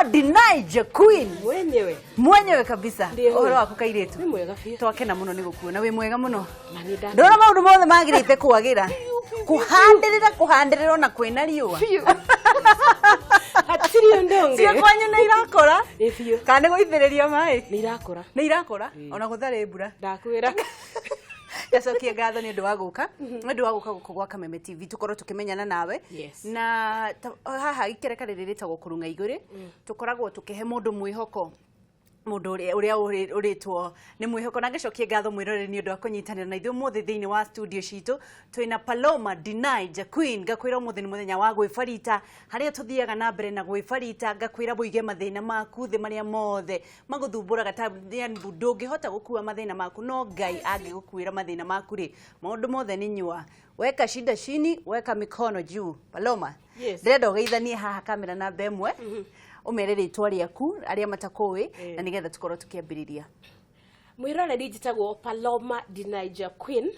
Paloma DE Naija Queen. Mwenyewe kabisa. Uhoro waku kairetu. Ni mwega biũ. Twakena muno ni gukuona wi mwega muno. Na ni nda. Ndona maundu mothe magirite kwagira. Kuhandirira na kwina riũa. Hatirio ndonge. Cia kwanyu ni irakora? Biũ. Kana guithiriria mai? Ni irakora. Ni irakora? Ona guthare mbura. Ndakwira. Yacokia ngatho ni ndu wa guka. Ni ndu wa guka gukugwa Kameme TV. Tukorwo tukimenyana nawe. Na haha ikereka riritagwo kurunga iguri. Tukoragwo tukihe mundu mwihoko. Mundu uria uritwo ni mwihoko na ngicokie ngatho mwirore ni ndu wa kunyitanira na ithuĩ mũthĩ thĩinĩ wa studio citu twina Paloma DE Naija Queen ngakwira mũthĩ ni mũthenya wa gwĩbarita haria tuthiaga na mbere na gwĩbarita ngakwira buige mathĩna maku thĩ maria mothe maguthumbũraga ta ndũngĩhota gũkua mathĩna maku no Ngai angĩgũkuĩra mathĩna maku ri maũndũ mothe ni nyua weka shida chini weka mikono juu Paloma ndĩrenda ũgeithanie haha kamera na ĩmwe umere ritwa riaku aria matakũĩ na nigetha tukorwo tukiambiriria mwiroreri njitagwo Paloma DE Naija Queen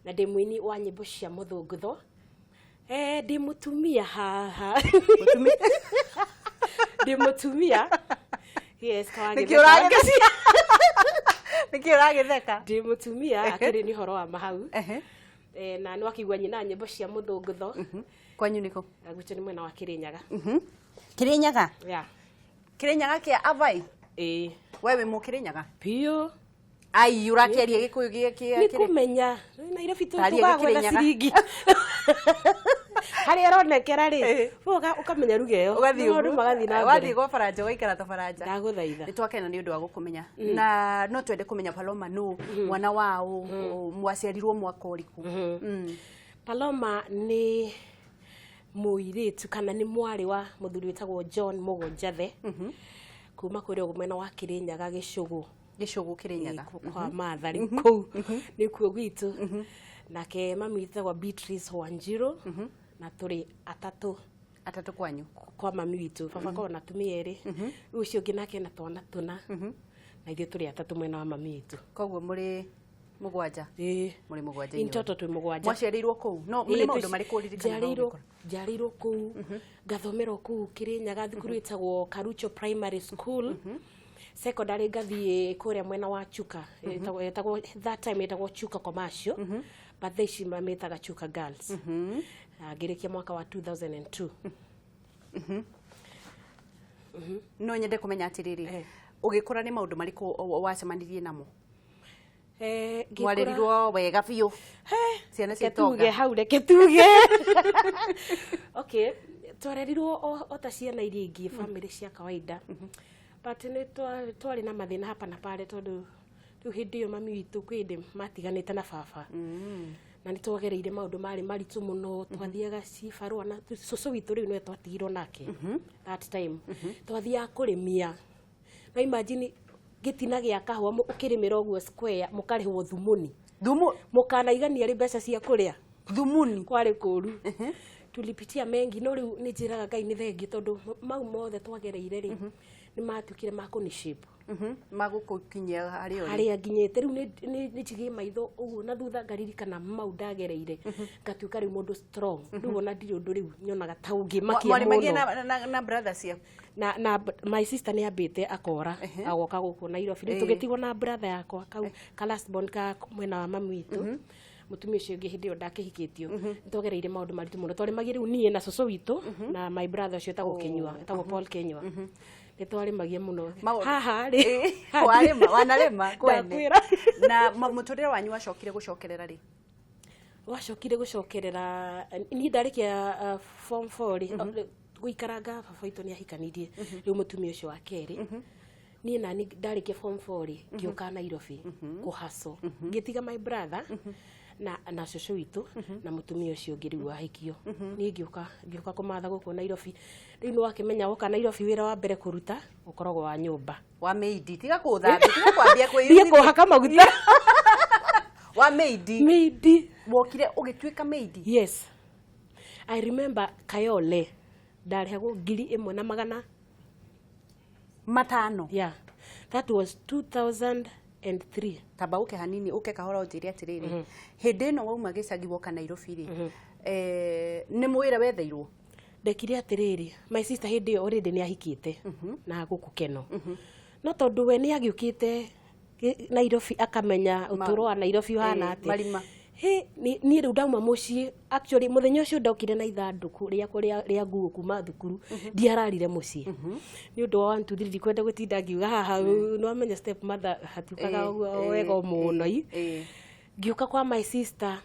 na ndi mũini wa nyĩmbo cia mũthũngũtho ndi mũtumia haha ndi mũtumia Niki uragitheka ndi mũtumia akiri ni horo wa mahau na ni wakigwa nyina nyĩmbo cia mũthũngũtho kwanyu niko agwĩte ni mwena wa Kirinyaga Kirinyaga? Yeah. Kirinyaga kia avai? Wewe mu Kirinyaga? Biũ. Ai urakeria gikuyu kia ni kumenya Nairobi tugagwetha ciringi hari aronekera ri boga ukamenya rugeo maundu magathi na wathi go faranja waikara ta faranja ndaguthaitha ni twakena ni undu wa gukumenya na no twende kumenya Paloma no mwana wao mwaciarirwo mwaka uriku Paloma ni muiritu kana ni mwari wa muthuri witagwo John Mugonjathe kuma kuri mwena wa Kirinyaga Gicugu Kirinyaga kwa mathari kuu ni kuo gitu nake mami witagwo Beatrice Wanjiru na turi atatu kwanyu kwa mami witu baba kwa na tumia eri ucio ngi nake na twana tuna na ithuĩ turi atatu mwena wa mami witu koguo muri mugwanja muri mugwanja intoto twi mugwanja mwaciarirwo kuu no muri maundu marĩkũ ririkana njarirwo kuu ngathomera kuu Kirinyaga thukuru itagwo Karucho Primary School secondary ngathie kuria mwena wa Chuka etagwo that time etagwo Chuka Commercial but they she mametaga Chuka Girls ngirikia mwaka wa 2002 no nyende kumenya atiriri ugikora ni maundu marĩkũ wacemanirie namo mwaririrwo wega biũ ciana ciatoga hau reke tuge okay twarerirwo ota ciana iria ingĩ family cia kawaida but ni twari na mathina hapa na pale tondu riu hindi iyo mami witu kwindi matiganite na baba na ni twagereire maundu mari maritu muno twathiaga cibarua na cucu witu riu no twatigirwo nake that time twathiaga kurimia na imagine gitina gia kahwa ukirimira ogwo square mukarihwo thumuni mukanaigania ri mbeca cia kuria thumuni kwari kuru tulipitia mengi no riu ni njiraga Ngai ni thengi tondu mau mothe twagereire ri ni matukire makuni shape magukukinyia haria nginyete riu ni njigi maitho uguo na thutha ngaririkana mau ndagereire ngatuika riu mundu strong riu ona ndiri undu riu nyonaga ta ungi makia muno na brothers ya na my sister ni ambite akora agoka guku Nairobi riu tugitigwo na brother yakwa ka last born ka mwena wa mami witu mutumia ucio ngi hindi yo ndakihikitio ntogereire maundu maritu muno twari magire nie na cucu witu na my brother ucio etagwo Kinyua etagwo Paul Kinyua twari magie muno haha ri wanarema kwene na muturire wanyu wacokire gucokerera ri wacokire gucokerera ni ndarikia form 4 guikaranga baba itu ni ahikanirie riu mutumia ucio wa keri ni nani ndarikia form 4 ngioka Nairobi kuhaso ngitiga my brother na cucu witu na mutumia ucio ngiriu ahikio ni ngioka kumatha guku Nairobi riu no akimenya woka Nairobi wira wa mbere kuruta ukoragwo wa nyumba wa maid tiga kuthambia tiga kwambia kwĩrithia kuhaka maguta wa maid wokire ugituika maid yes I remember Kayole ndarihagwo 1,500 yeah that was 2003 tamba uke hanini uke kahora ujiri atiriri hindi no wauma gicagi woka Nairobi ri ni mwira wetheirwo ndekire atiriri my sister hindi yo already ni ahikite na guku Keno no tondu we ni agiukite Nairobi akamenya uturo wa Nairobi hana ati ni riu ndauma mucii actually muthenya ucio ndokire na ithanduku ria nguo kuma thukuru ndiararire mucii ni undu wa 1 2 3 kwenda gutinda ngiuga haha no amenya step mother hatiukaga wega muno ngiuka kwa my sister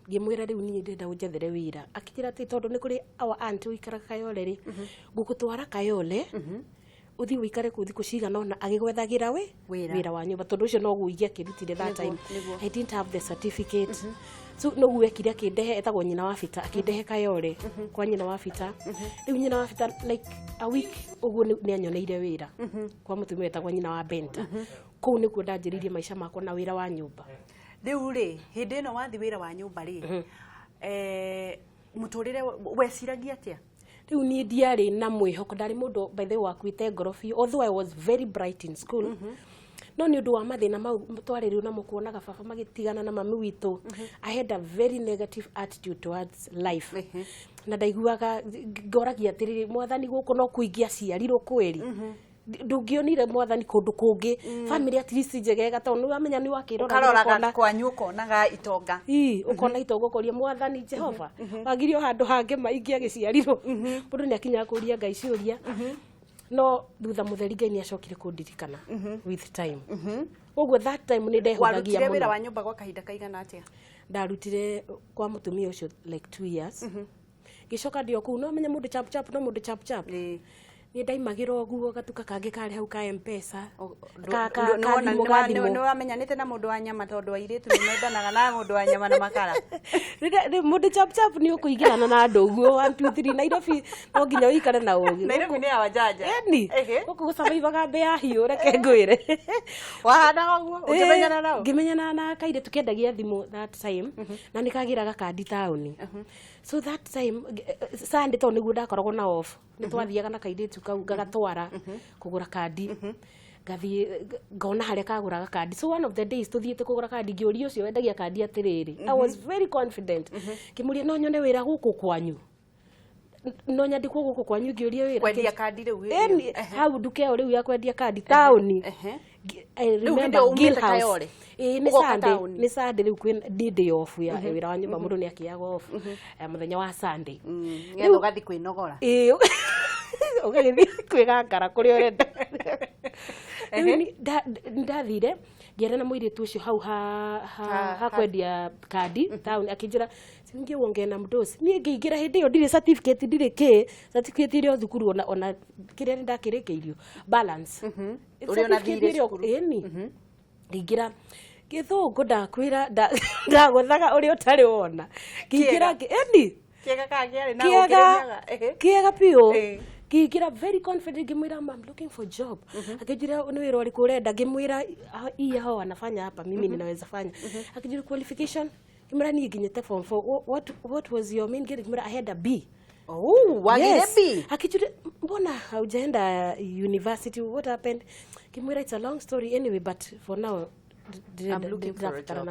ngimwira riu ni ndenda unjethere wira akijira ati tondu ni kuri our aunt uikara Kayole ri ngugutwara Kayole uthi wikare kuthi kuciga nona agigwethagira wira wa nyumba tondu ucio no guigia kirutire that time I didn't have the certificate so no gwekire akindehe etagwo nyina wa bita akindehe Kayole kwa nyina wa bita riu nyina wa bita like a week uguo ni anyoneire wira kwa mutumia etagwo nyina wa Benta kuu nikuo ndanjiririe maisha makwa na wira wa nyumba riu ri hindi no wathi wira wa nyumba ri muturire weciragia atia riu ni ndiari na mwihoko ndari mundu by the way wakuite ngorofi although I was very bright in school no ni undu wa mathina mau twari riu na mukuonaga baba magitigana na mami witu I had a very negative attitude towards life na ndaiguaga ngoragia atiriri mwathani guku no kuingia ciarirwo kweri ndungionire mwathani kundu kungi family at least njegega tondu amenya ni wakirora kwa nyuko naga itonga ukona itonga koria mwathani Jehova wagirio handu hange maingi agiciarirwo mundu ni akinya kuria Ngai ciuria no thutha mutheri Ngai ni acokire kundirikana with time uguo that time ni ndehothagia muno wira wa nyumba gwa kahinda kaigana atia ndarutire kwa mutumia ucio like 2 years gicoka ndio ku no amenya mundu chap chap no mundu chap chap ni ndaimagira oguo gatuka kangi kari hau ka M-Pesa no amenyanite na mundu wa nyama tondu wa iritu ni mendanaga na mundu wa nyama na makara mundu chap chap ni ukuigirana na andu oguo 1 2 3 Nairobi no nginya uikare na ugi Nairobi ni ya wajanja ni guku survive ga be ya hiyo reke ngwire wahana oguo ukimenyana nao ngimenyana na kaire tukendagia thimu that time na nikagiraga kandi tauni so that time Sunday to niguo ndakoragwo na off ni twathiaga na kaire tukau gagatwara kugura kandi gathi ngona haria kaguraga kandi so one of the days tuthiete kugura kandi ngiuria ucio wendagia kandi atiriri I was very confident kimuria no nyone wira guku kwanyu no nyandikwo guku kwanyu ngiuria wira kwendia kandi riu hau duke riu ya kwendia kandi tauni I remember Gill House ni Sunday riu kwin day off ya wira wa nyumba mundu ni akiaga off muthenya wa Sunday ngetho gathi kwinogora ugagithi kwigangara kuri urenda ndathire ngiera na muiritu ucio hau ha kwendia kandi town akijira singi wonge na mdosi ni ngiingira hindi yo ndire certificate ndire certificate iri thukuru ona kiria ndakirikeirio balance uri ona thire thukuru ni ngiingira githungu ndakwira ndaguthaga uri utari wona ngiingira kiega kagiari na ukirenya kiega pio kigira very confident ngimwira I'm looking for job akijira ni wira uri kurenda ngimwira iya hao anafanya hapa mimi ninaweza fanya akijira qualification ngimwira ni nginyete form 4 what was your main grade ngimwira I had a B wagire B akijira mbona haujaenda university what happened ngimwira it's a long story anyway but for now I'm looking for a job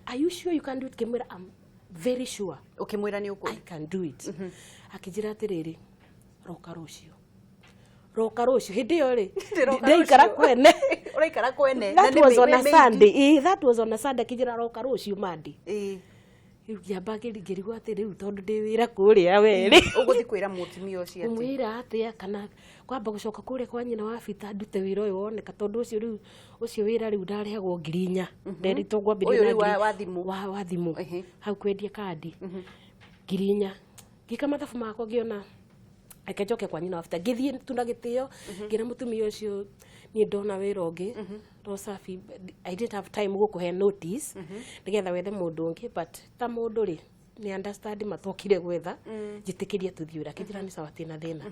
are you sure you can do it ngimwira I'm very sure ukimwira ni uko I can do it akijira atiriri roka rucio hindi yo ri ndeikara kwene uraikara kwene that was on a Sunday that was on a Sunday kijira roka rucio mandi riu giamba ngirigwa ati riu tondu ndi wira kuria weri uguthi kwira mutumia ucio ati mwira atia kana kwamba gucoka kuria kwa nyina wa bita ndute wira uyu woneka tondu ucio riu ucio wira riu ndarihagwo 4,000 nderitwo ngwambiria na wa thimu hau kwendia kandi 4,000 ngika mathabu makwa ngiona akejoke kwa nyina wafita githie tunagitio ngira mutumia ucio ni ndona wira ungi rosafi I didn't have time gukuhe notice nigetha wethe mundu ungi but ta mundu ri ni understand matokire gwetha jitikiria tuthiura kijira ni sawa tina thina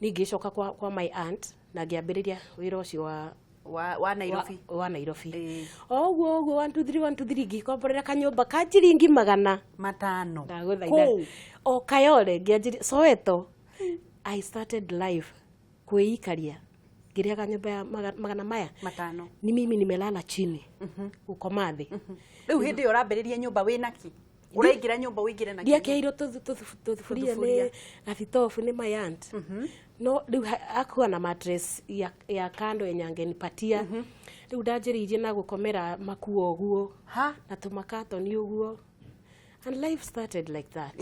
ningicoka kwa my aunt na ngiambiriria wira ucio wa Nairobi oguo 1 2 3 ngikomborera kanyumba ka ciringi 500 ndaguthaitha o Kayole ngianjiri Soweto I started life kuikaria ngiriaga nyumba ya 500 ni mimi nimelala chini uko mathi riu hindi urambiriria nyumba wina ki uraingira nyumba uingire na dia keiro tuthufuria ni gathitofu ni my aunt no riu akuwa na mattress ya kando enyangenipatia riu ndanjiriirie na gukomera makuo guo na tumakatoni uguo and life started like that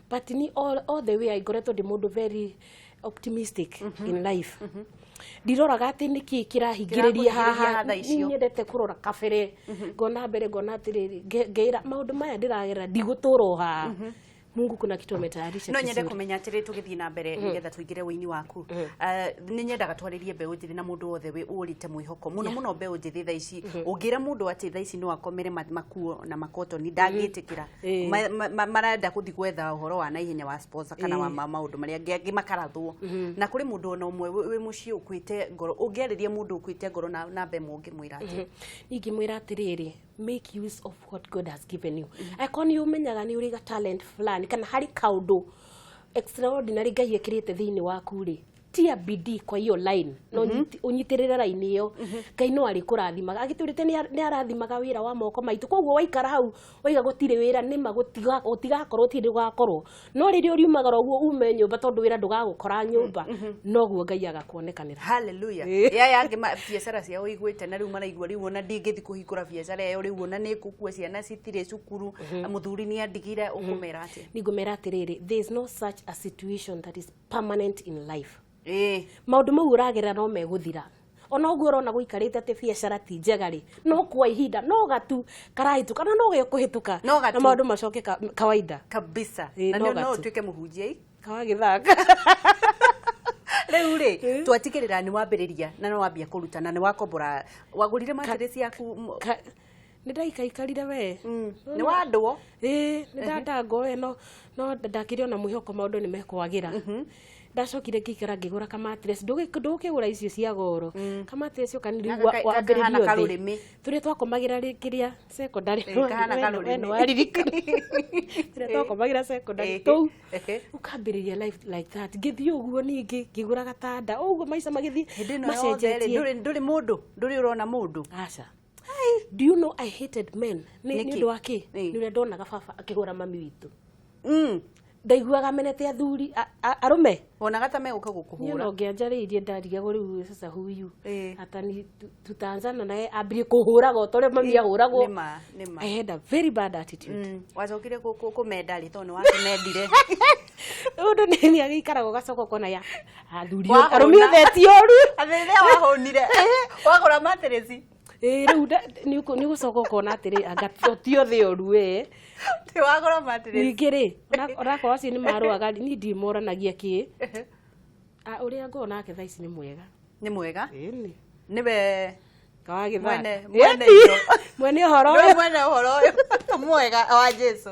but ni all the way I got to mundu very optimistic in life ndiroraga ati niki kirahingiriria haha nyendete kurora kabere ngona mbere ngona atiriri ngeira maundu maya ndiragera ndiguturo haha Mungu kuna kitu ametayarisha. No nyende kumenya atiri tugithii na mbere nigetha tuigire wũini waku. Ni nyendaga twaririe mbeũ njĩthĩ na mũndũ wothe we ũrite mwĩhoko. Muno mbeũ njĩthĩ thaa ici ũngira mũndũ ati thaa ici no akomere makuo na makotoni ndangĩtĩkĩra. Marenda kuthi gwetha ũhoro wa naihenya wa sponsor kana wa maũndũ marĩa angĩ makarathwo. Na kũrĩ mũndũ ona ũmwe wĩ mũciĩ ũkwĩte ngoro ũngĩarĩria mũndũ ũkwĩte ngoro na mbembe ũngĩmwĩra atĩ. Ingĩmwĩra atĩrĩrĩ, make use of what God has given you. Akoni umenyaga ni uri ga talent fulani kana hari kaundu extraordinary Ngai ekirite thiini waku ri tia bidii kwa hiyo line no unyitirire line iyo Ngai no ari kurathimaga agiturite ni arathimaga wira wa moko maitu koguo waikara hau oiga gutire wira ni utigakorwo tiri gakorwo no riri uriumagara uguo ume nyumba tondu wira ndugagukora nyumba noguo Ngai agakuonekanira. Hallelujah. Ya yange biashara cia uiguite na riu maraigua riu ona ndingithi kuhingura biashara iyo riu ona ni kukua ciana citire cukuru muthuri ni andigire ukumera ati ningumera atiriri there is no such a situation that is permanent in life. Maundu mau uragera no meguthira ona uguo rona guikarite ati biashara ti njega ri no kwa ihinda no gatu karahituka kana no gekuhituka na maundu macoke kawaida kabisa na no utuike muhunjia kawa githaka riu ri twatikirira ni wambiriria na no wambia kuruta na ni wakombora wagurire matiresi yaku ni ndaikaikarire we ni wandwo ni ndandango no ndakire na mwihoko maundu ni mekwagira ndacokire ngikara ngigura kamatres ndukigura icio cia goro kamatres yo kaniri wambiririo thi turi twakomagira rikiria secondary no waririka turi twakomagira secondary tu ukambiriria life like that ngithi uguo ningi ngigura gatanda uguo maica magithi macenjetie nduri mundu nduri urona mundu aca. Do you know I hated men? Ni ndu wake ni ndonaga baba akigura mami witu ndaiguaga menete athuri arume ona gata meguka gukuhura no ngianjariirie ndariga riu sasa huyu atani tutanzana naye ambire kuhura go tore mami ahuragwo I had a very bad attitude wacokire kumenda ri tone wake mendire undu ni agikarago gacoko kona ya athuri arume othe oru athire wahonire wagura materesi riu ni gucoka kona atiri agatio thi oru ti wagura materesi ngiri ona kwa acio ni maruaga ni ndimoranagia ki uria ngona ake thaici ni mwega niwe kawagi mwene horo mwega wa Jesu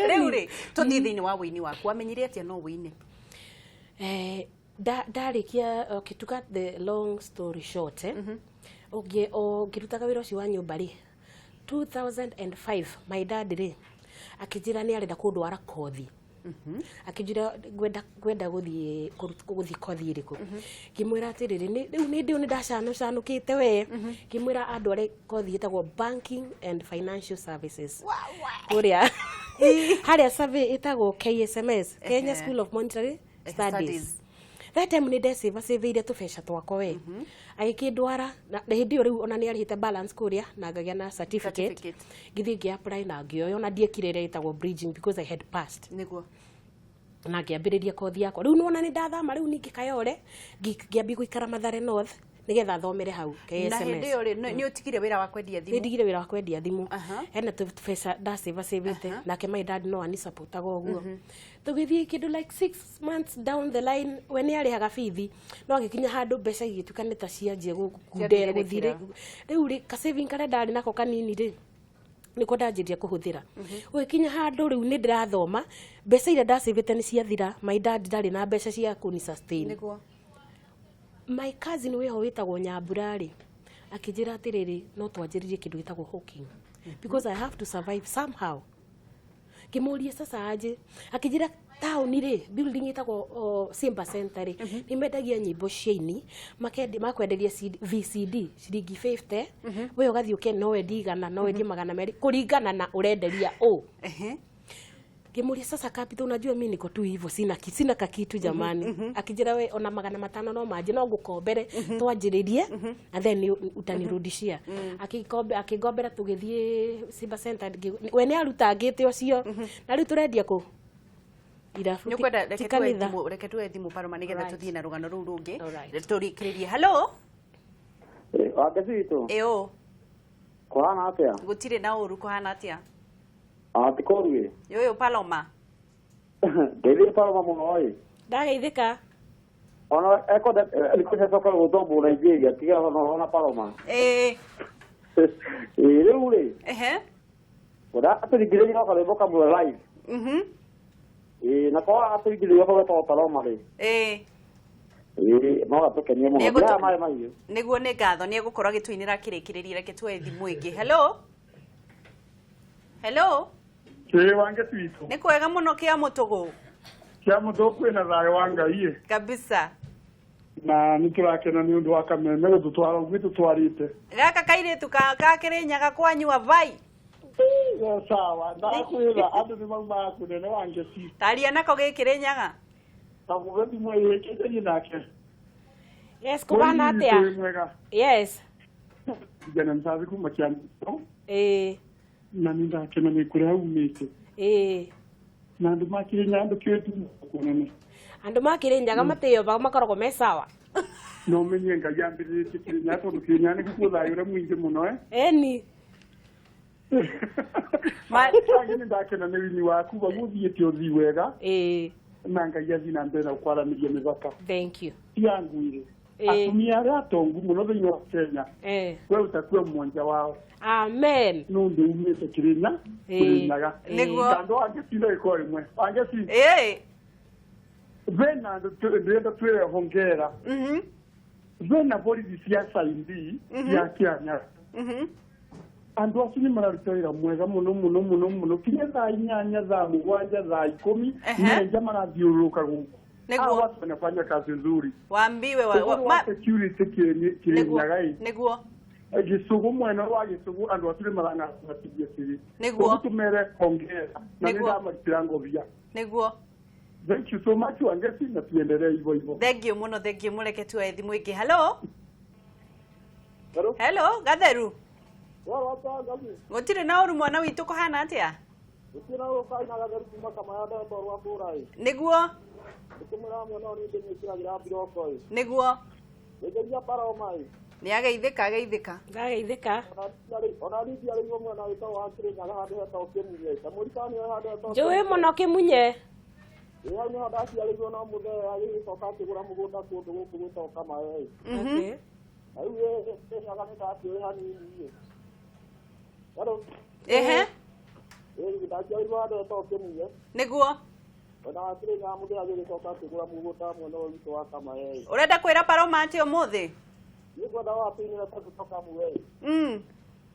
riu ri tuthi thiini wa wũini waku amenyire atia no wũini ndarikia to cut the long story short ngirutaga wira ucio wa nyumba ri 2005 my dad ri akijira ni arenda kundwara kothi akijira gwenda guthie kothi iriku kimwira atiriri riu ni ndio ni ndacanukite we kimwira andware kothi itagwo banking and financial services kuria haria survey itagwo KSMS Kenya School of Monetary Studies. That time ni ndecivaciviire tubesha twako we agikindwara na hindi riu ona ni arihite balance kuria na ngagia na certificate ngithi ngi apply na ngioyo na ndiekire itagwo bridging because I had passed niguo na ngiambiriria kothi yakwa riu nona ni ndathama riu ningi kayore ngiambi guikara Mathare North nigetha thomere hau KSMS na hindi yo ri ni utigire wira wa kwendia thimu ndigire wira wa kwendia thimu hena tubesha ndacivacivite nake my dad no ani supportaga uguo tugithie kindu like 6 months down the line when arihaga bithi no agikinya handu mbeca igitukanita cianjie gukundera guthire riu ri ka saving kare ndari nako kanini ri niko ndanjiria kuhuthira ugikinya handu riu ni ndirathoma mbeca ira ndacivite ni ciathira my dad ndari na mbeca cia kuni sustain niguo my cousin weho witagwo Nyamburari akijira atiriri no twanjiririe kindu gitagwo hawking because I have to survive somehow kimurie sasa aje akijira town ri building itagwo Simba Center ri nimendagia nyimbo ciaini makwenderia VCD ciringi 50 we ugathii uke no we ndigana no we 200 kuringana na urenderia Kimuria sasa capital, unajua mimi niko tu hivyo, sina kakitu jamani. Akijira we ona 500 no maji no ngukombere twanjiririe and then utanirudishia. Akigombera tugithie Simba Center we ni arutangite ucio na riu turendia ku irafu reke tu thimu Paloma nigetha tuthie na rugano ruu rungi turikiririe. Hello wake citũ kuhana atia? Gutire na uru kuhana atia? Atikoruge Yo Paloma Devi Paloma muno oi ndageithika ona eko da alikuwa soka godombo Nigeria tiga ona Paloma ule wada atirigire ni kwa boka mu live na kwa atirigire kwa Paloma le no atokenia muno ya mai niguo ni ngatho ni egukorwo gitwinira kirikiririe reke twe thimu ingi. Hello wange twitu ni kwega muno kia mutugu kwina thayo wa Ngai kabisa na niturakena ni undu wa Kameme gututwara gwitu twarite gaka kairitu ka kirinyaga kwanyua vai sawa ndakwira andu ni mauma kunene wange ti taria nako gikirinyaga tavuga ni mwe kete nake yes kubana atia yes jana msazi kumakiani na ndakena ni kuria umite na andu makirinya andu kwetu kunene andu makirinyaga mateyo makoragwo me sawa no menye Ngai ambiriirie kirinya tondu kirinya ni gukuthayo mwingi muno eni ni ndakena ni wini waku baguthiite uthi wega na Ngai athina mbere na kwaramiria mithaka. Thank you yanguire atumia aria atongu muno thiini wa Kenya we utakuwa mmoja wao. Amen. Nundu umite kirinya kurinyaga kando wange sina iko imwe wange si vena ndo tuwe hongera vena bodi siasa indi ya Kenya andu acio ni mararutira mwega muno kinya thaa 8 thaa 7 thaa 10 nenja marathiuruka guku niguo watu wanafanya kazi nzuri waambiwe security kirinyaga niguo gisugu mwena wa gisugu andu acio ni marangatithia siri niguo tumere hongera na ndamaritira ngobia niguo. Thank you so much wangesi na tuendelee hivyo. Thank you muleke tu thimu ingi. Hello gatheru gutire na uru mwana witu kuhana atia gutira ukaina gatheru kuma kama ya ndo rwake urai niguo ukumira mwana ni ndimikira gira biroko niguo ngeja Paloma ni ageithika ngageithika ona ridi ari mwana witu wa kirinyaga handu heta ukimunye tamurikani handu heta njui muno kimunye ya ni hada ciarigwo no muthe agicoka akigura mugunda kundu guku gwitoka mawe ayu yaga ni tatio hanini ndaciarigwo handu heta ukimunye niguo ona kirinyaga muthe agicoka akigura mugunda mwena wa witu wa kamae urenda kwira Paloma ati umuthi nigwenda wapinyira kutoka muwe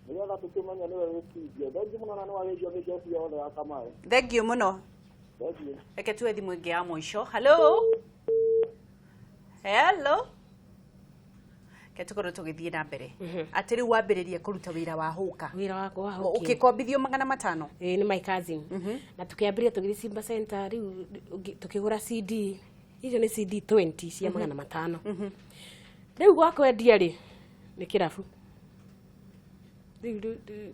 nigetha tukimenya niwe wikithie thengi muno na niwagithio ni jeshi yothe ya kamae. Thank you muno. Reke tuwe thimu ingi ya mwisho. Hello ketukoro tugithie na mbere ati riu wambiririe kuruta wira wa huka ukikombithio 500 ni my cousin na tukiambiria tugithie Simba Center riu tukigura CD hizo ni CD 20 cia 500 riu gwakwendia ri ni kirafu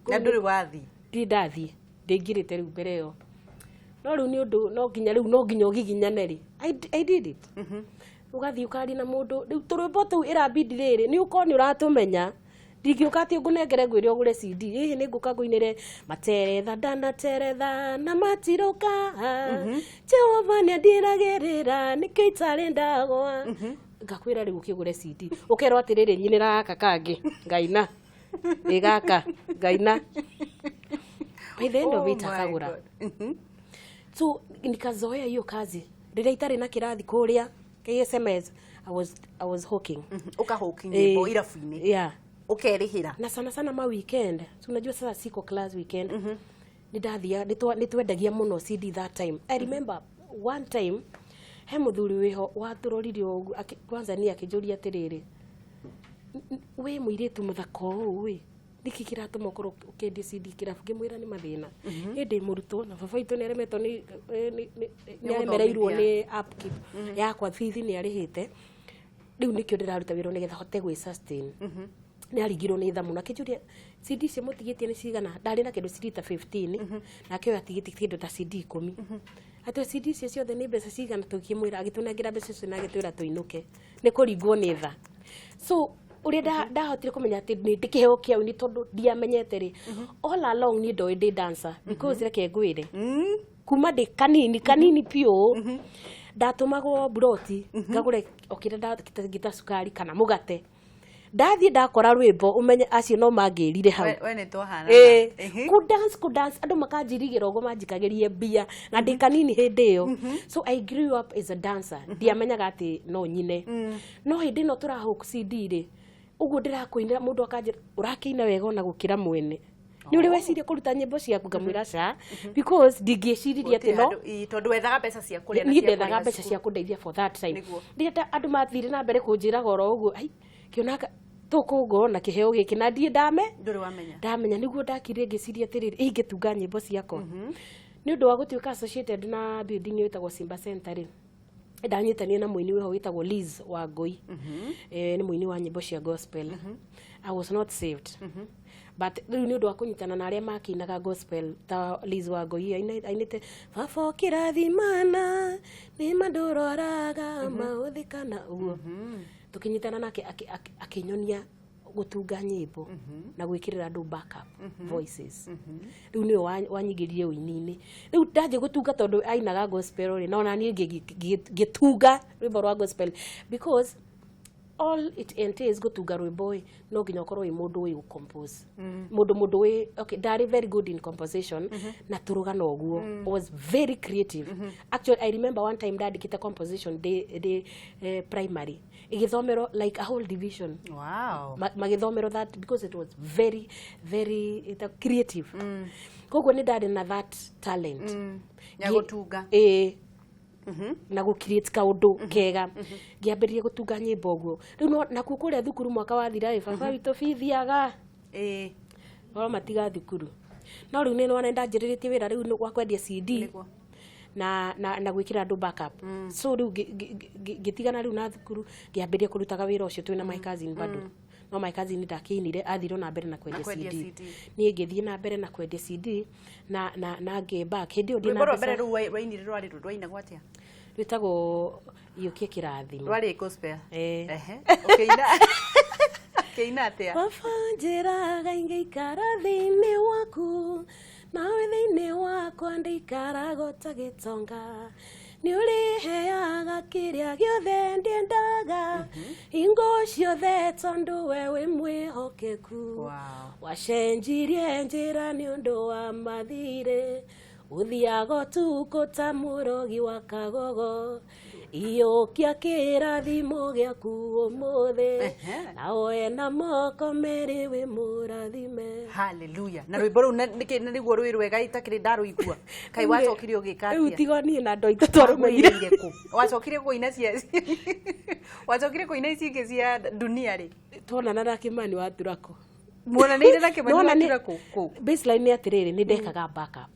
na nduri wathi ndathi ndingirite riu mbere yo no riu ni undu no nginya ugiginyane ri I did it ugathi ukari na mundu riu turumbo tu irabidi riri ni ukoni uratumenya ndingiuka ati ngunengere ngwire ugure CD hihi ni nguka nguinire materetha ndana teretha na matiruka Jehova ni ndiragirira nikitari ndagwa ngakwira riu ukigure CD ukerwo atiriri nyinira aka kangi ngaina igaka ngaina by the end of it akagura so nikazoea hiyo kazi rĩrĩa itarĩ na kĩrathi kũrĩa KSMS I was hawking hawking nyĩmbo irabu-inĩ yeah ukerĩhĩra na sana ma weekend so unajua sasa siko class weekend nĩndathia nĩtwendagia mũno CD that time I remember one time he muthuri wiho waturoririo kwanza ni akĩnjũria atĩrĩrĩ we mũirĩtu mũthaka ũũ niki kiratuma ukorwo ukendia CD kirabu ngimwira ni mathina ndi murutwo na baba itu ni aremetwo ni aremereirwo ni upkeep yakwa thithi ni arihite riu nikio ndiraruta wira nigetha hote gwi sustain ni arigirwo ni thamu na kijuria CD cia mutigitie ni cigana ndari na kindu CD ta 15 na kio atigitie kindu ta CD 10 ato CD cia ciothe ni mbeca cigana tukimwira agitunengira mbeca cio na agitwira tuinuke ni kuringwo ni tha so uria ndahotire kumenya ati ni ndikiheo kiau ni tondu ndiamenyete ri all along ni ndo ndi dancer because reke ngwire kuma ndi kanini pio ndatumagwo broti ngagure okire ndagita sukari kana mugate ndathie ndakora rwimbo umenye acio no mangirire hau we ni twahana ku dance andu makanjirigira ugo manjikagerie bia na ndi kanini hindi iyo so I grew up as a dancer ndiamenyaga ati no nyine no hindi no turahook CD ri uguo ndirakuinira mundu akanjira urakiina wega ona gukira mwene ni uri weciria kuruta nyimbo ciaku ngamwira ca because ndingiciria ati no tondu wethaga mbeca cia kuria ni ndethaga mbeca cia kundeithia for that time ndireta andu mathire na mbere kunjira goro uguo ai kionaka tukugo na kiheo giki na ndie nduri wamenya ndamenya niguo ndakire ngiciria atiriri ingitunga nyimbo ciakwa ni undu wa gutuika associated na building yetagwo Simba Center ri ndanyitania na muini weho witagwo Liz wa Ngoi ni muini wa nyimbo cia gospel I was not saved but riu ni undu wa kunyitana na aria makinaga gospel ta Liz wa Ngoi ainite baba kirathimana ni manduroraga mauthikana uguo tukinyitana nake akinyonia gutunga nyimbo na gwikirira andu backup voices riu ni wanyigirie wũini-inĩ riu ndaje gutunga tondu ainaga gospel ri no na ni gitunga rwimbo rwa gospel because all it entails gutunga rwimbo no nginya ukorwo wi mundu wi compose mundu wi okay ndari very good in composition na turugano uguo was very creative actually I remember one time ndandikite composition de primary igithomero like a whole division wow magithomero that because it was very very creative koguo ni ndari na that talent ya gutunga na gu create kaundu kega ngiambiririe gutunga nyimbo guo riu na kukuria thukuru mwaka wa thira baba witu fithiaga oro matiga thukuru no riu ni nona ndanjiriritie wira riu wa kwendia CD na gwikira andu backup so riu gitigana riu na thukuru ngiambiririe kurutaga wira ucio twina my cousin bado no my cousin ndakinire athiro na mbere na kwendia CD ni ngithie na mbere na kwendia CD na ngeback hindi ndi na mbere ru wũini-inĩ rwari rwaina gwatia rwitagwo iukie kirathimo rwari gospel keina atia wafanjiraga ingeikara thiini waku nawe thiini wakwa ndeikaraga tagitonga ni uriheaga kiria giothe ndiendaga ingo ciothe tondu we wi mwihokeku wacenjirie njira ni undu wa mathire uthiaga tuko ta murogi wa kagogo iukia kirathimo giaku umuthi nawe na moko meri wi murathime hallelujah na rwimbo ru niguo rwi rwega itakiri ndaruigua kai wacokire ugikatia riu tigoni na ndo itotwarumeire ku wacokire kuina cia wacokire kuina ici ingi cia dunia ri tonana na Kimani wa Turako muonanire na Kimani wa Turako ku baseline ni atiriri ni ndekaga backup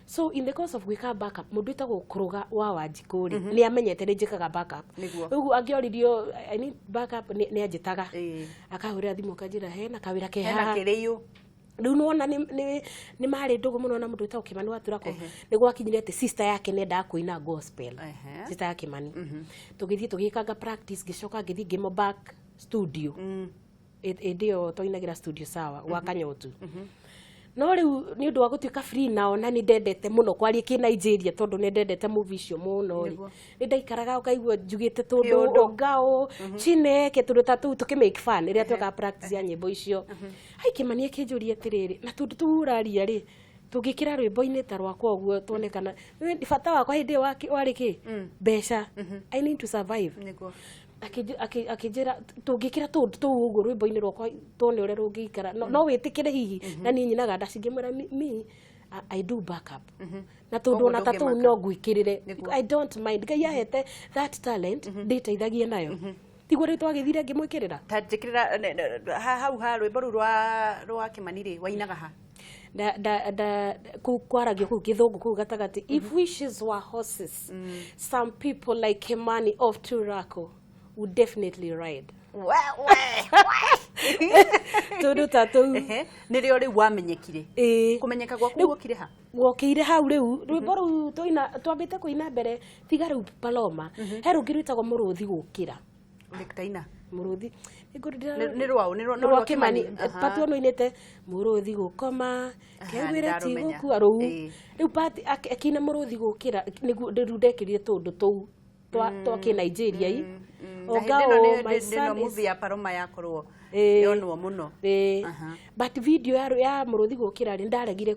so in the course of gwika backup mundu itagwo kuruga wa Wanjikuri ni amenyete ni njikaga backup ugu angioririo I need backup ni anjitaga akahurira thimu kanjira he na kawira ke ha kiriyo riu nona ni mari ndugu muno na mundu itagwo Kimani wa Turako ni gwakinyire ati sister yake ne ndakuina gospel sister yake Kimani tugithie tugikaga practice gicoka ngithi ngimo back studio ndio toinagira studio sawa wa Kanyotu no riu ni undu wa gutuika free nao na ni ndendete muno kwaria ki Nigeria tondu ni ndendete movie cio muno ni ndaikaraga ukaigua njugite tundu ongao Chineke tundu tatu tukimake fun iria tweka practice ya nyimbo icio hai Kimani akinjuria atiriri na tundu tuuraria ri tugikira rwimbo-ini ta rwakwa uguo tuonekana ni bata wakwa hindi wari ki mbeca I need to survive akijira tugikira tu uguo rwimbo-ini rwakwa tuone ure rungikara no witikire hihi na ni nyinaga ndacingimura me I do backup na tundu na tatu no gwikirire I don't mind ngai ahete that talent nditeithagie nayo tiguo rä twagithire ngimwikirira tanjikirira hau ha rwimbo ru rwa Kimanire wainaga ha kwaragio kuu githungu kuu gatagati. If wishes were horses, some people like Kimani of Turako would definitely ride. Tundu tatu nä rä o rä u wamenyekire kåmenyeka gwaku guokire ha wokire hau rä u rwimbo rå twambä te kå ina mbere tiga rä u Paloma he rå ngä rwätagwo må rå thi gå kä ra må rå thi nä rwa Kimani pati ono inete må rå thi gå koma kegwä re ti gå kua rå u rä u pati akina må rå thi gå kä ra nä rä u ndekä rire tå ndå tå u twa kä Nigeria i no movie ya Paloma yakorwo yonwo muno but video ya må rå thi gå kä ra rä ndaregire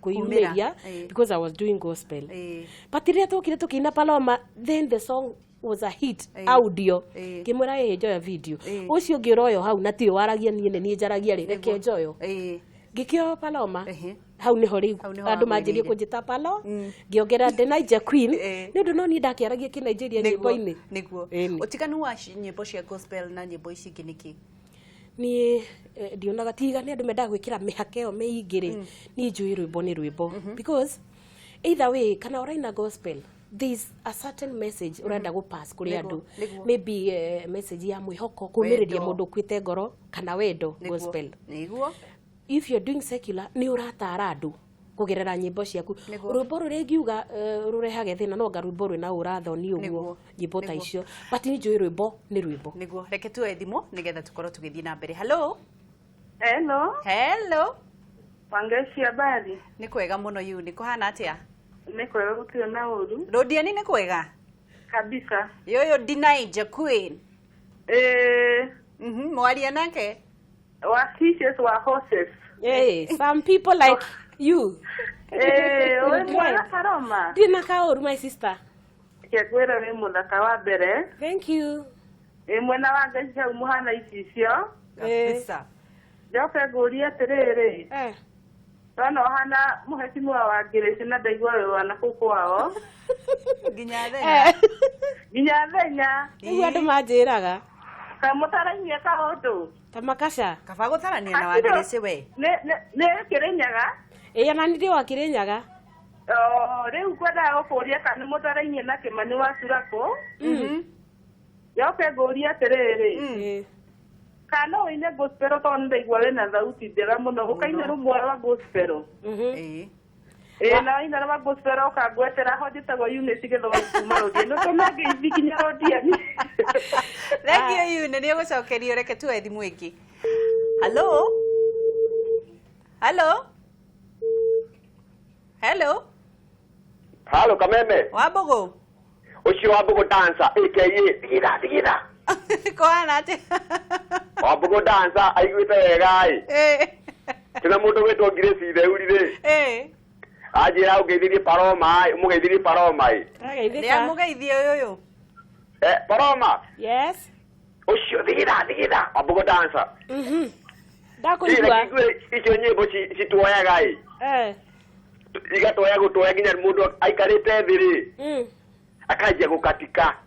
kũyumĩria because I was doing gospel but rĩrĩa tũkire tũkĩina Paloma then the song was a hit audio ngĩmwĩra enjoy video ũcio ũngĩ ũroyo hau na tiĩ waragia niĩ nĩ niĩ njaragia rĩ reke enjoy ngĩkĩoyo Paloma hau nĩho rĩu andũ manjĩrie kũnjĩta Palo ngĩongera DE Naija Queen nĩ ũndũ no niĩ ndakĩaragia kĩ Nigeria nyĩmbo-inĩ nĩguo ũtiganu wa nyĩmbo cia gospel na nyĩmbo ici ingĩ nĩkĩ niĩ ndionaga tiga nĩ andũ mendaga gwĩkĩra mĩhaka ĩyo mĩingĩ rĩ niĩ njũĩ rwĩmbo nĩ rwĩmbo because either way kana ũraina gospel there's a certain message urenda go pass kuri andu maybe message ya mwihoko kumiriria mundu kwite ngoro kana wendo gospel niguo if you're doing secular ni uratara andu kugerera nyimbo ciaku rwimbo ruri ngiuga rurehage thina no ngarwimbo rwina urathoni uguo nyimbo ta icio but ni njui rwimbo ni rwimbo niguo reke tuwe thimo nigetha tukorwo tugithii na mbere hello Wangecia bali ni kwega muno yu ni kuhana atia ni kwega gutio na uru rodiani ni kwega kabisa yoyo DE Naija Queen mwaria nake wa fishes wa horses some people like you mwana Paloma dina kaoru my sister kegwera we muthaka wa mbere thank you mwena wa Ngai umuhana icio kabisa joke nguria atiriri Tano hana muhetimu wa Grace na ndaigwa we wana kuku wao nginya thenya niguo andu manjiraga kamutaranyia kaundu tamakasha kaba gutarania na wa Grace we ne Kirinyaga na ndi wa Kirinyaga riu kwenda gukuria kana mutaranyia na Kimani wa Turako yoke nguria atiriri kana wine gospel to ndaigwa we na thauti njega muno ukaina rumwe wa gospel na ina wa gospel ukagwetera hojita go unit githomo kuma rodi no tomage ibikinya rodiani thank you nĩ ũgũcokerio reke tuwe thimũ ĩngĩ hello Kameme Wambugu ucio Wambugu dancer aka digida kohana ati Wambugu dancer aiguite wega tena mundu wetwo Grace theuri ri ajira ugeithirie Paloma mugeithirie Paloma ya mugeithie uyu Paloma yes ucio digida Wambugu dancer ndakuigua icio nyimbo cituoyaga igatoya gutoya nginya mundu aikarite thi ri akajia gukatika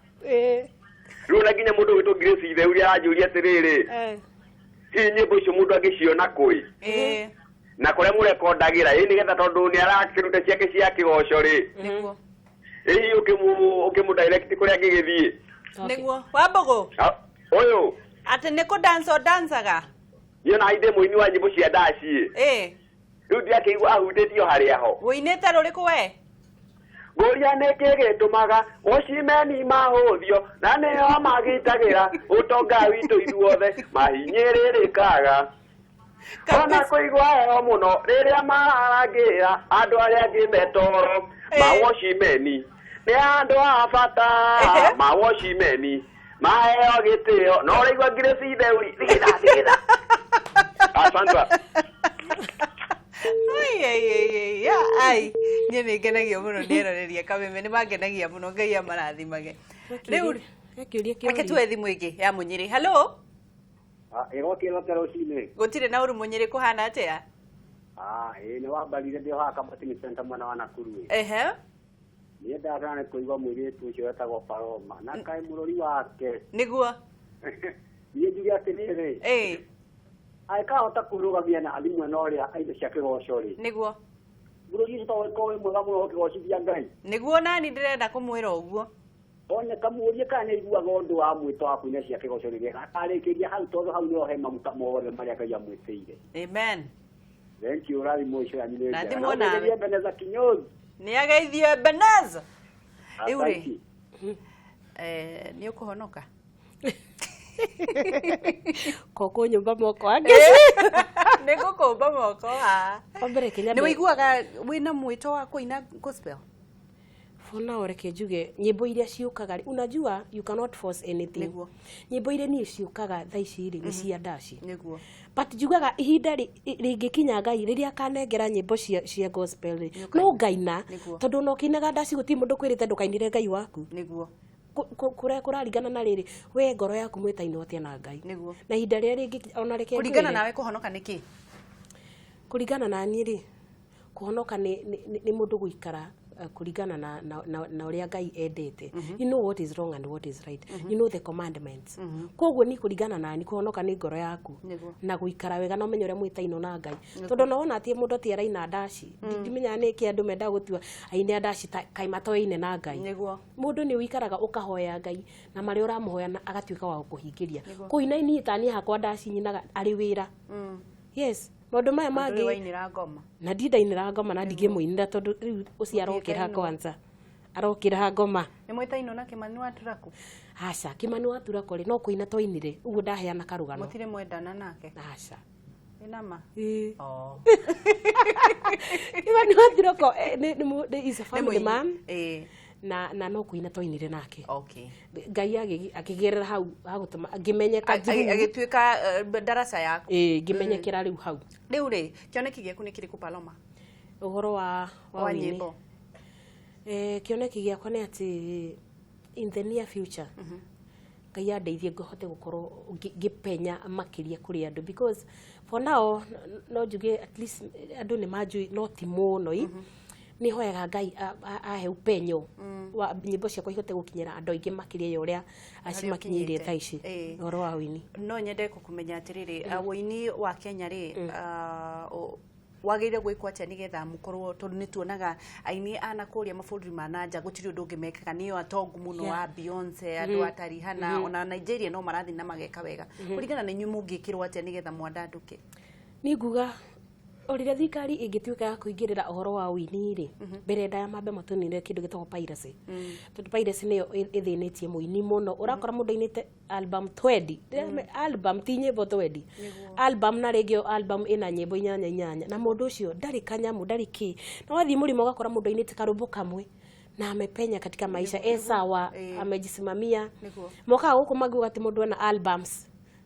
riu na nginya mundu witwo Grace theuri aranjuria atiriri hi nyimbo icio mundu angiciona kui na kuria murekondagira nigetha tondu ni arakirute ciake cia kigoco ri niguo ukimu direct kuria ngigithie niguo Wambugu uyu ati ni ku dancaga yona inde muini wa nyimbo cia daci riu ndiakigua ahunditio haria ho wũinĩte rũrĩkũ we Goria neke gĩtũmaga Wocimeni mahuthio na nĩo magitagira utonga witũ ithuothe mahinyĩrĩrĩkaga ona kũigua heho mũno rĩrĩa mararangĩra andũ arĩa angĩ metoro Wocimeni nĩ andũ a bata Wocimeni maheo gĩtĩo no ũraigua Grace theuri digida asanta ai nye nĩ ngenagio mũno ndĩroreria Kameme nĩ mangenagia mũno Ngai amarathimage rĩu reke tuwe thimũ ĩngĩ ya Mũnyĩrĩ hello igokĩrote rũcinĩ gũtirĩ na ũru Mũnyĩrĩ kũhana atĩa nĩ wambarire ndĩ haha Kameme center mwena wa Nakuru niĩ ndagana nĩ kũigua mũirĩtu ũcio wetagwo Paloma na kaĩ mũrori wake nĩguo niĩ njuge atĩrĩrĩ angĩkahota kũrũgamia na arimũ na ũrĩa aithe cia kĩgoco rĩ nĩguo bũrũri ũcio tũgũkorwo wĩ mwega mũno ũkĩgocithia Ngai nĩguo nani ndĩrenda kũmwĩra ũguo one kamũrie kana nĩiguaga ũndũ wa mwĩto wa kũina cia kĩgoco rĩrĩa atarĩkĩria hau tondũ hau nĩho he maguta mothe marĩa Ngai amwĩtĩire amen thank you rathimo icio yanyu nĩ Rathimo nawe. Ebeneza Kinyozi nĩ ageithio Ebeneza rĩu rĩ nĩ ũkũhonoka koko nyumba moko wake nĩ gũkũmba moko ombere Kenya nĩ wĩiguaga wĩna mwĩto wa kũina gospel fona oreke njuge nyimbo iria ciukaga unajua you cannot force anything nyimbo iria ni ciukaga thaa ici ri ni cia ndaci niguo but njugaga ihinda ringikinya Ngai riria kanengera nyimbo cia gospel ri no ngaina tondu no kinaga ndaci guti mundu kwirite ndukainire Ngai waku niguo kuraringana na riri we ngoro yaku mwitaino atia na Ngai na ihinda riria ringi ona reke kuringana nawe kuhonoka niki kuringana na ni ri kuhonoka ni mundu guikara kuringana na uria Ngai endete you know what is wrong and what is right you know the commandments koguo ni kuringana na ni kuhonoka ni ngoro yaku na guikara wega na umenye uria mwitaino na Ngai tondu naona atie mundu ati araina ndaci ndimenya ni ki andu menda gutua aine ndaci kai matoine na Ngai mundu ni wikaraga ukahoya Ngai na mari uramuhoya na agatuika wa kuhingiria kuina ni tani hakwa ndaci nyinaga ari wira yes maundu maya mangi wainira ngoma na ndindainira ngoma na ndigimwinira tondu riu uci arokira kwanza arokira ngoma ni mwitaino na Kimani wa Turaku aca Kimani wa Turaku ri no kuina twainire uguo ndaheana karugano mutire mwendana nake aca inama Kimani wa Turaku ni is a family man na no kuina twainire nake Ngai akigerera hau agutuma ngimenyeka agituika darasa yaku ngimenyekera riu hau riu ri kioneki giaku ni kiriku Paloma uhoro wa nyimbo kioneki giakwa ni ati in the near future Ngai andeithie ngohote gukorwo ngipenya makiria kuri andu because for now no njuge at least andu ni manjui no ti muno ni hoyaga Ngai ahe upenyo wa nyimbo ciakwa ihote gukinyira andu aingi makiria ya uria acimakinyire thaa ici uhoro wa wũini no nyende kumenya atiriri wũini wa Kenya ri wagire gwikwo atia nigetha mukorwo tondu ni tuonaga aini ana kuria mabũrũri ma nanja gutiri undu ngimekaga niyo atongu muno wa Beyonce andu atarihana ona Nigeria no marathi na mageka wega kuringana na inyuĩ mungikirwo atia nigetha mwandanduke ni nguga orire thikari ingituika ya kuingirira uhoro wa wũini ri mbere nda ya mambe matunire kindu gitagwo piracy tondu piracy niyo ithinitie mũini muno urakora mundu ainite album 20 album ti nyimbo 20 album na regio album ina nyimbo 8 na mundu ucio ndari kanyamu ndari ki na wathi murimo ugakora mundu ainite karumbu kamwe na amepenya katika maisha sawa amejisimamia moka huko magu ati mundu ana albums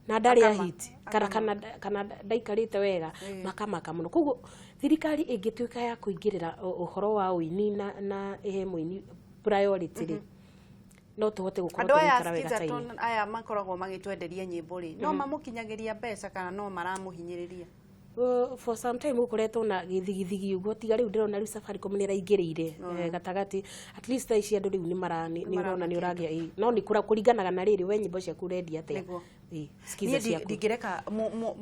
na ndari ya hit kana ndaikarite wega makamaka muno koguo thirikari ingituika ya kuingirira uhoro wa wũini na mũini priority ri no tuhote gukorwo tukara wega taini aya makoragwo magitwenderia nyimbo ri no mamukinyagiria mbeca kana no maramuhinyiriria for some time ukoretwo na githigithigi uguo tiga riu ndirona riu Safaricom ni raingirire gatagati at least ici andu riu ni marani ni urona ni uragia no ni kura kuringanaga na riri we nyimbo cia kuredia atia skiza ciaku ndingireka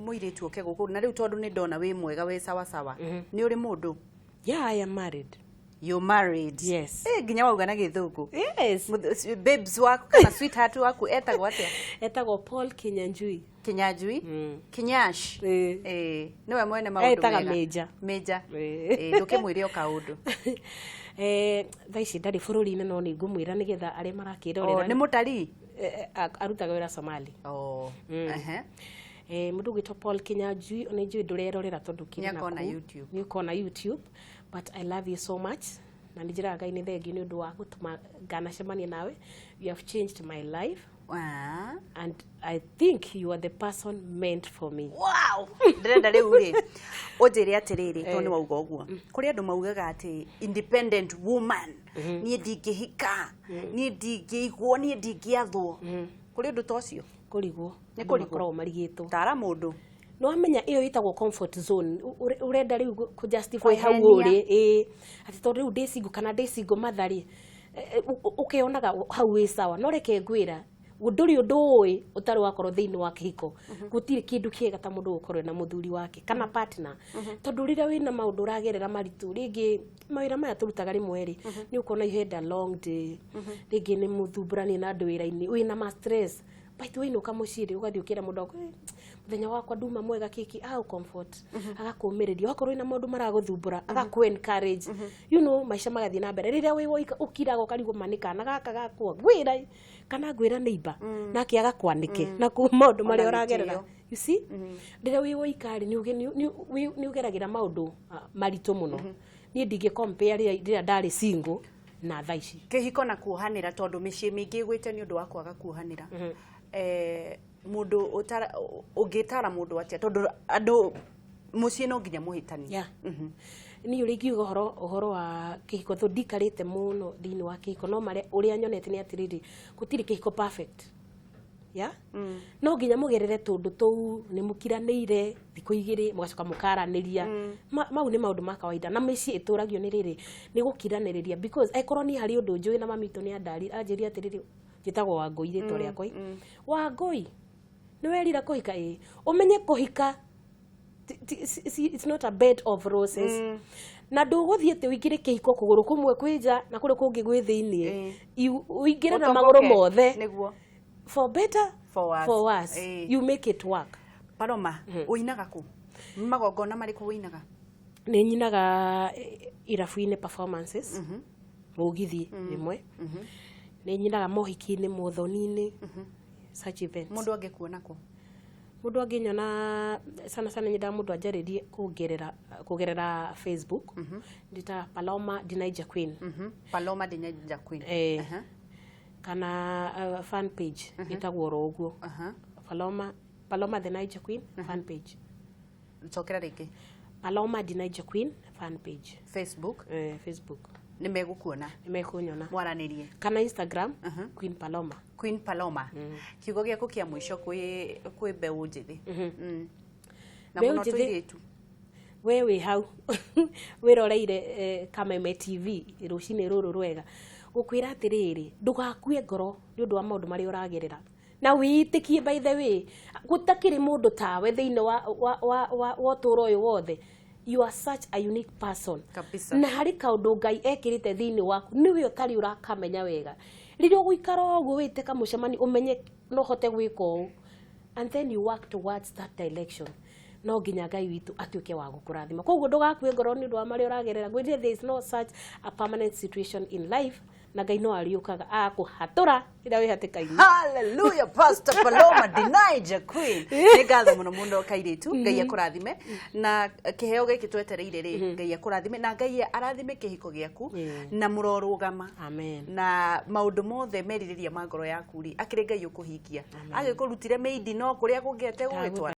muiritu oke guku na riu tondu ni ndona wi mwega we sawa sawa ni uri mundu I am married. You're married? Yes. Ginya wauga na githungu? Yes. Babes waku kana sweetheart waku etagwo atia? Etagwo Paul Kinyanjui. Kinyanjui? Kinyash? Niwe mwene maundu wega. Etaga Major. Major? Ndukimwire o kaundu. Thaici ndari bururi-inĩ no ni ngumwira nigetha aria marakirorera. Ni mutari? Arutaga wira Somali. Mundu gwitwo Paul Kinyanjui ni njui ndurerorera tondu kiri na YouTube. Ni ukona YouTube. But I love you so much. Na njira Ngai ni thengi ni undu wa gutuma nganacemania nawe. You have changed my life. And I think you are the person meant for me. Wow! Ndenda riu ri. Ojere atiriri to ni wauga uguo. Kuri andu maugaga ati independent woman. Ni ndingihika. Ni ndingihwo ni ndingiathwo. Kuri andu tocio. Kurigwo. Ni kurigwo marigito. Tara mundu. No amenya iyo itagwo comfort zone urenda riu ku justify how uri ati to riu ndesigo kana ndesigo mathari ukionaga how we sawa no reke ngwira nduri ndui utari wakorwo thiini wa kihiko gutiri kindu kiega ta mundu gukorwo na muthuri wake kana partner tondu rira wina maundu uragerera maritu ringi mawira maya turutaga rimwe ri ni ukona you had a long day ringi ni muthumbũrani na andu wira-ini wina ma stress baitu wino kamuciri ugathii ukira mundu muthenya wakwa nduma mwega kiki comfort agakumireria okorwo ina maundu maraguthumbura agaku encourage you know maisha magathii na mbere rira wi ukiraga ukarigo manika na gaka gakwa gwira kana gwira neighbor nake agakwanike na ku maundu mari uragerera you see rira wi woikari ni ugeragira maundu marito muno ni ndingi compare rira ndari single na thaici kihiko na kuohanira tondu micii mingi gwite ni undu wa kwaga kuohanira mundu ungitara mundu atia tondu andu mucii no nginya muhitani ni uri ngiuga uhoro wa kihiko tho ndikarite muno thiini wa kihiko no mare uria nyonete ni atiriri gutiri kihiko perfect no nginya mugerere tundu tou ni mukiraniire thiku igiri mugacoka mukaraniria mau ni maundu ma kawaida na micii ituragio ni riri ni gukiraniriria because ekorwo ni hari undu njui na mamito ni andari anjiri atiriri jitagwo Wangui rito riakwa Wangui ni werira kuhika umenye kuhika it's not a bed of roses na nduguthiete wigire kihiko kuguru kumwe kwija na kuri kungi gwi thiini uingire na maguru mothe niguo for better for worse you make it work. Paloma uinaga ku magongona mariku uinaga ni nyinaga irafu-ini performances mugithi imwe ni nyinaga mohiki-ini muthoni-ini such events mundu angikuona ku mundu anginyona sana nyindaga mundu anjaririe kugerera Facebook ndita Paloma DE Naija Queen Paloma DE Naija Queen kana fan page itagwo roguo Paloma DE Naija Queen fan page chokera riki Paloma DE Naija Queen fan page Facebook nimegukuona mwaranirie kana Instagram Queen Paloma kiugo giaku kia mwisho kwi mbeu njithi na mbeu muno tuiritu wewe hau wiroreire Kameme TV rucini ruru rwega gukwira atiriri ndugakue ngoro ni undu wa maundu mari uragerera na witikie by the way gutakiri mundu tawe thiini wa turo uyu wothe you are such a unique person kabisa na hari kaundu Ngai ekirite thiini waku niwe utari urakamenya wega ririo guikara uguo wite kamucemani umenye no hote gwika uu and then you work towards that direction no nginya Ngai witu atuike wa gukurathima koguo ndugakue ngoro ni undu wa mari uragerera gwithie there is no such a permanent situation in life na Ngai no ariukaga akuhatura ira wi hatikaini hallelujah Pastor Paloma DE Naija Queen ni ngatho muno muno kairitu Ngai akurathime na kiheo giki twetereire ri Ngai akurathime na Ngai arathime kihiko giaku na murorugama amen na maundu mothe meririria ma ngoro yaku ri akire Ngai ukuhingia agikurutire maid no kuria kungiete gwitwa